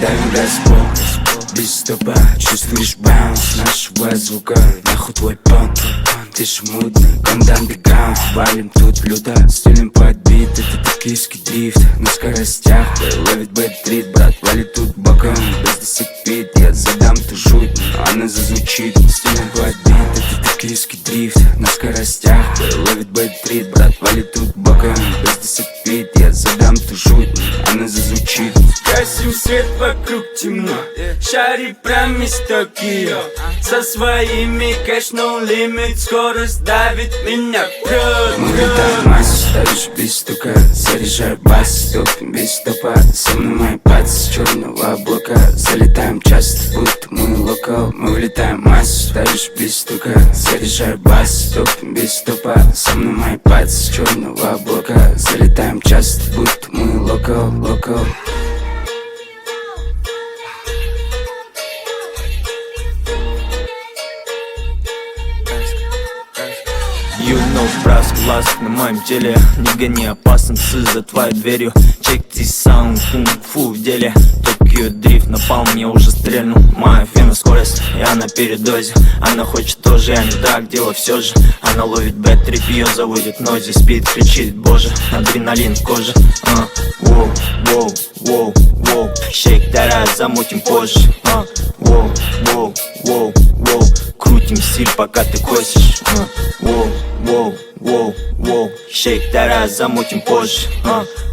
давим газ, без стопа. Чувствуешь баунс нашего звука. Нахуй твой понт, ты ж мутный. Когда андеграунд, валим тут люто. Стилем подбит, это токийский дрифт. На скоростях, ловит бэт-трит. Брат валит тут боком, без десипит. Я задам ту жуть, но она зазвучит. Стилем подбит, это токийский дрифт. На скоростях, ловит бэт-трит. Брат валит тут боком, без десипит. Я задам ту жуть, но она зазвучит. Гасим свет, вокруг темно. Шари прям из Токио. Со своими кэш no limit. Скорость давит меня прет. Мы летаем массу, ставишь без стука. Заряжаю бас, топим без стопа. Со мной мои пацы с черного облака. Залетаем часто, будто мы локал. Мы влетаем массу, ставишь без стука. Заряжаю бас, топим без стопа. Со мной мои пацы с черного облака. Залетаем часто, будто мы локал, локал. You know, браск, ласк на моем теле. Не гони, опасен псы за твоей дверью. Check this sound, кунг-фу в деле. Токио дрифт напал, мне уже стрельнул. Моя фена скорость, я на передозе. Она хочет тоже, я не так, дело все же. Она ловит бэт-трип, ее заводит нози. Спит, кричит, боже, адреналин в коже. Воу, воу, воу, воу. Шейк, давай замутим позже. Воу, воу, воу, воу. Крутим стиль, пока ты косишь. Воу, воу, воу, воу. Шейк, давай замутим позже.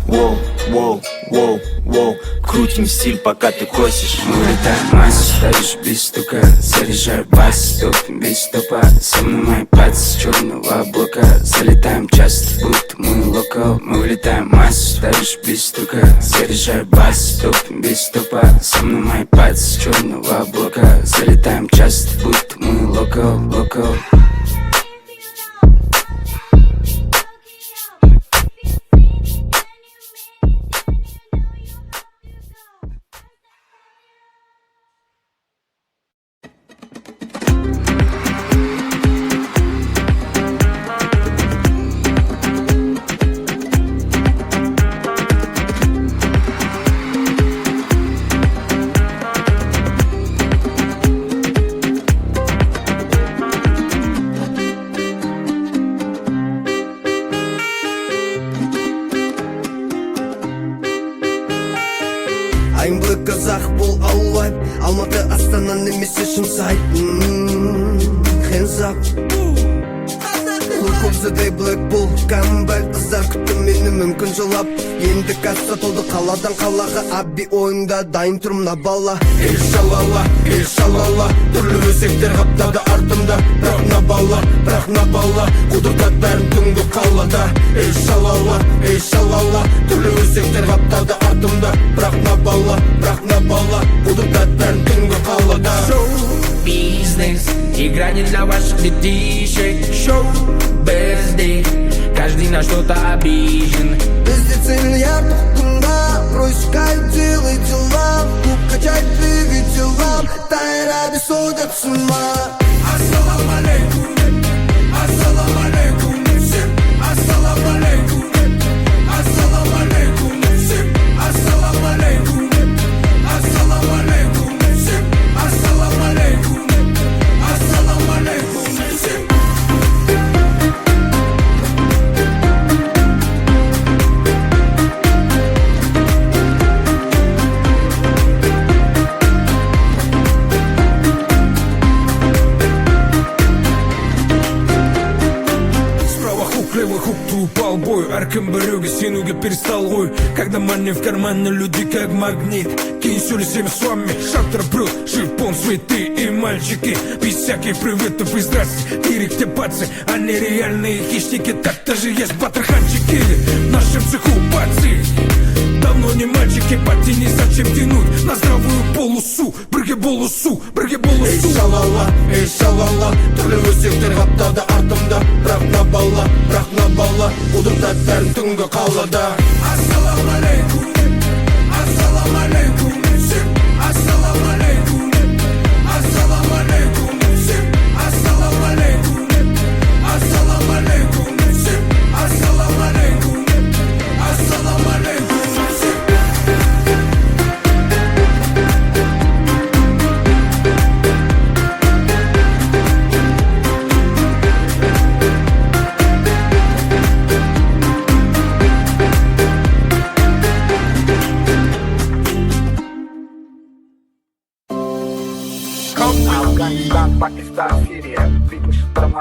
Воу, воу, воу, воу. Крутим стиль, пока ты косишь. Мы летаем массу, ставишь без стука. Заряжаю бас, топим без стопа. Со мной мои пацы с черного облака. Залетаем часто, будто мы локал. Мы влетаем массу, ставишь без стука. Заряжаю бас, топим без стопа. Со мной мои пацы с черного облака. Залетаем часто, будто мы локал, локал. Айымлы қазақ бұл аулайт. Алматы Астана немесе Шымсайт. Hands up. Кубзадай Black Bull камбай. Қыздар күтті мені мүмкін жылап. Енді касса толды қаладан қалаға. Абби ойында дайын тұрмын абала. Эй шалала, түрлі өсектер қаптады артымда. Бірақ набала, құдыртат бәрін түнгі қалада. Эй шалала, түрлі өсектер қаптады артымда. Бірақ набала, құдыртат бәрін түнгі қалада. Шоу-бизнес, игра не для ваших детишек. Шоу-бездей, каждый на что-то обижен. Бізде цель яр тұқтымда. Проискай, делай дела. Клуб качай, двигай тела. Тайра без судят с ума. Ассалам алейкум, ассалам алейкум, всем ассалам алейкум, ассалам алейкум, всем ассалам алейкум, ассалам алейкум, всем ассалам алейкум, ассалам алейкум, всем. Упал бой, әркім біреуге сенуге перестал ғой. Когда money в кармане, люди как магнит. Кинь сюда всеми с вами, шаттер брут, шипон, цветы и мальчики. Без всяких приветов и здрасте. Тирик те пацы, они реальные хищники. Так даже есть батраханчики в нашем цеху пацы. Давно не мальчики, потяни, зачем тянуть на здравую полосу. Бірге болысу. Эй шалала, түрлі өсектер қаптады артымда. Бірақ набала, құдыртат бәрін түнгі қалада. Ассалам алейкум, ассалам алейкум, всем ассалам алейкум, ассалам алейкум, всем ассалам алейкум, ассалам алейкум, всем ассалам алейкум, ассалам алейкум, всем.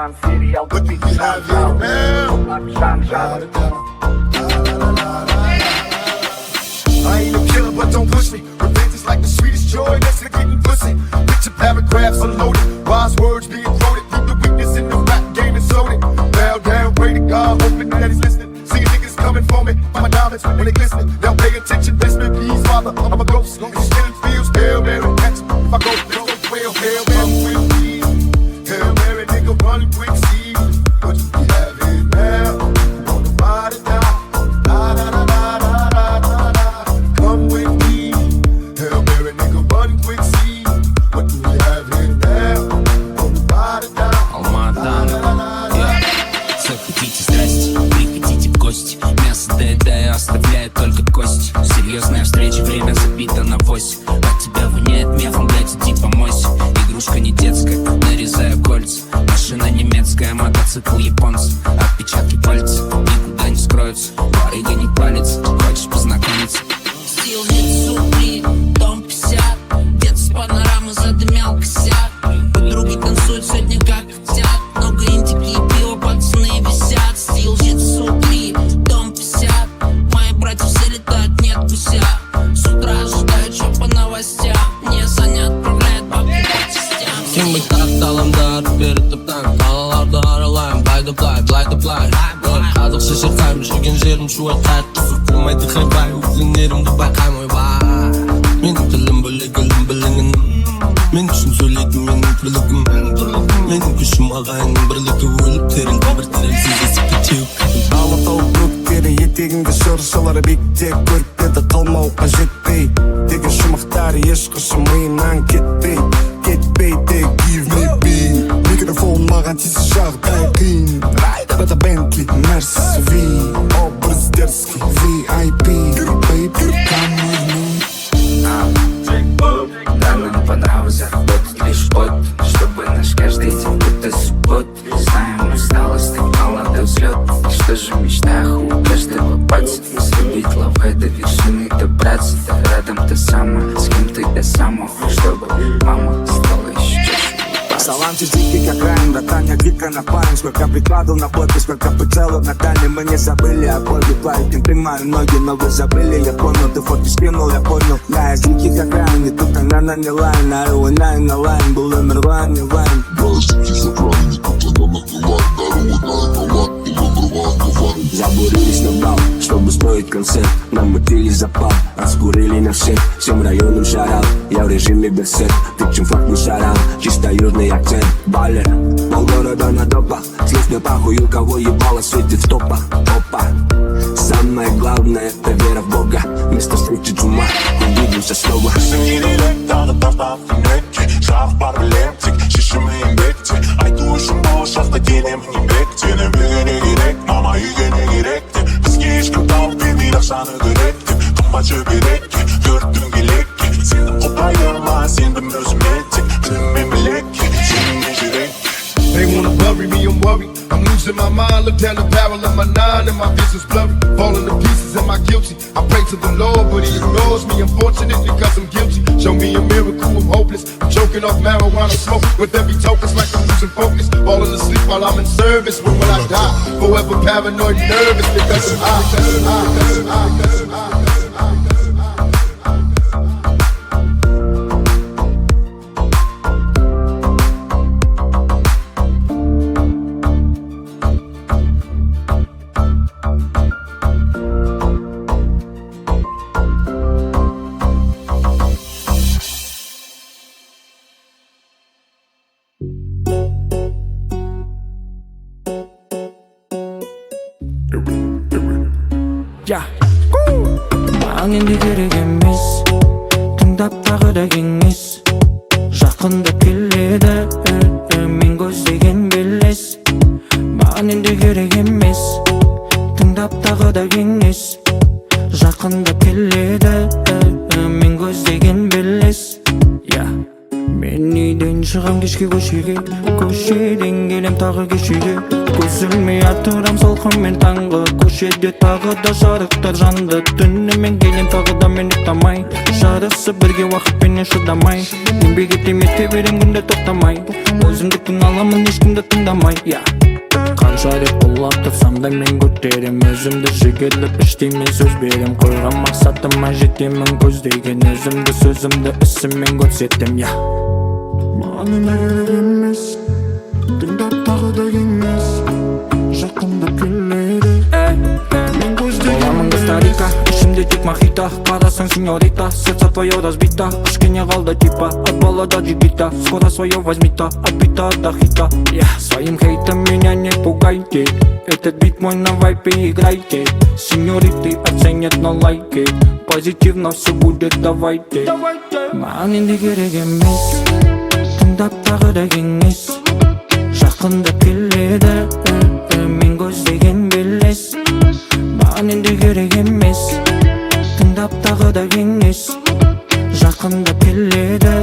Kahraman serial bir şanşal I ain't no killer, but don't push me. Revenge is like the sweetest joy next to getting pussy. Picture paragraphs unloaded, wise words being quoted. Keep the weakness in the rap game and sold it. Bow down, pray to God, hoping that he's listening. See niggas coming for me, my diamonds when they glistening. Now pay attention, best man, please, father. I'm a ghost, and still feels Hail Mary, catch me. If I go, well, Hail Mary with me. Hail Mary, nigga, run quick, see what you have here now. On the body down, da da da da da da da da. Come with me, Hail Mary, nigga, run quick, see what do we have here now. On the body down, Алматан, захотите здрасте, приходите в гости. Мясо доедаю, оставляет только кость. Серьезная встреча, время забито на 8. От тебя воняет мефом, блять, иди помойся. Игрушка не детская, нарезаю кольца. Машина немецкая, мотоцикл японца. Отпечатки пальцев никуда не скроются. Барыга не палится, хочешь познакомиться? Стил лицу 3, дом 50. Дед с панорамы задымял косяк. Подруги танцуют сегодня как хотят. Много интики и пива, пацаны висят. Стил лицу 3, дом 50. Мои братья все летают, нет гуся. С утра ожидаю, чё по новостям. Мне Саня отправляет бабки по частям. Kim bir tahtalamda bir tıptan Kalalarda aralayım Bayda play, blayda play Qadık şişir kaymış Ügen jerim şuva qaytı Sıkılmaydı xeybay Uzun yerim Dubai qaymoy vay Menin tilim böyle gülüm bilingin Men üçün söyledim menin birligim Menin күшім ағайынның бірлігі Өліп терілді бір тірелсіз есіп кетеуіп Алатау көктері етегіңді шыршалары биіктеп көріктеді қалмау қажетпей деген шумақтар ешқашан миымнан кетпей кетпейді give me beat микрофон маған тисе жағдай қиын райдерда Бентли Мерсис Ви образ дерзкий VIP baby come with me Да, нам понравился работать лишь год, чтобы наш каждый день будто суббот. Знаем усталость, молодой взлет. И что же в мечтах у каждого пальца? Слюбить лавы до вершины добраться. Да рядом ты сама, с кем ты до самого. Чтобы мама стала еще чаще. Салам дикий как ранен, братан, я дико напарен. Сколько прикладывал на блоке, сколько прицелов на дальне. Мы не забыли о боли, плавить не примаю ноги. Но вы забыли, я понял, ты фотки скинул, я понял. Я дикий как ранен, и тут она на не лайн. На руинай на лайн, был номер ван, не вайн. Забурились на бал, чтобы строить концерт. Намутили запал, раскурили на всех. Всем районам шарал, я в режиме берсерк. Тычем флаг не шарал, чисто южный акцент. Баллер, полгорода на допах. Слив мне пахуй, у кого ебало светит в топах. Опа, самое главное это вера в Бога. Место встречи чума, увидимся снова. Шах бар білемтік, шешімі еңбекте Айту үшін бұл шақта денем еңбек Сенің білгене керек, мама үйгене керек деп Бізге ешкім тауып бермейді ақшаны керек деп Қымбат жөберекке, көрттің келекке Сенің құпайырма, сендім өзіме тек Біліммен білекке, сеніңмен жүрекке They wanna bury me, I'm worried. I'm losing my mind, look down the barrel of my 9 and my vision's blurry. Falling to pieces, am I guilty? I pray to the Lord, but he ignores me. Unfortunate because I'm guilty. Show me a miracle, I'm hopeless. I'm choking off marijuana smoke. With every token, it's like I'm losing focus. Falling asleep while I'm in service. When will I die? Forever paranoid, nervous because I'm high. Маған енді керек емес тыңдап тағы да кеңес жақындап келеді мен көздеген белес Маған енді керек емес тыңдап тағы да кеңес жақындап келеді мен көздеген белес Мен үйден шығам кешке көшеге көшеден келем тағы кешеге Үзілмей атырам салқынмен таңғы көшеде тағы да жарықтар жанды түнімен келем тағы да мен ұйықтамай жарысы бірге уақытпенен шыдамай еңбек етем ете берем күнде тоқтамай өзімдіктің аламын ешкімді тыңдамай қанша рет құлап тұрсам да мен көтерем өзімді жігерлеп іштеймен сөз берем қойған мақсатыма жетемін көздеген өзімді сөзімді ісіммен көрсетем маған да керек емес тыңдап тағы да кеңес жақындап келеді мен көздеген боламын старика ішімде тек мохито қарасаң сеньорита сердце твое разбито кішкене қалды типа от балада джигита скоро свое возьмито от бита до хита своим хейтом меня не пугайте этот бит мой на вайпе играйте сеньориты оценят на лайки позитивно все будет давайте маған енді керек емес тыңдап тағы да кеңес жақындап келеді мен көздеген белес маған енді керек емес тыңдап тағы да кеңес жақындап келеді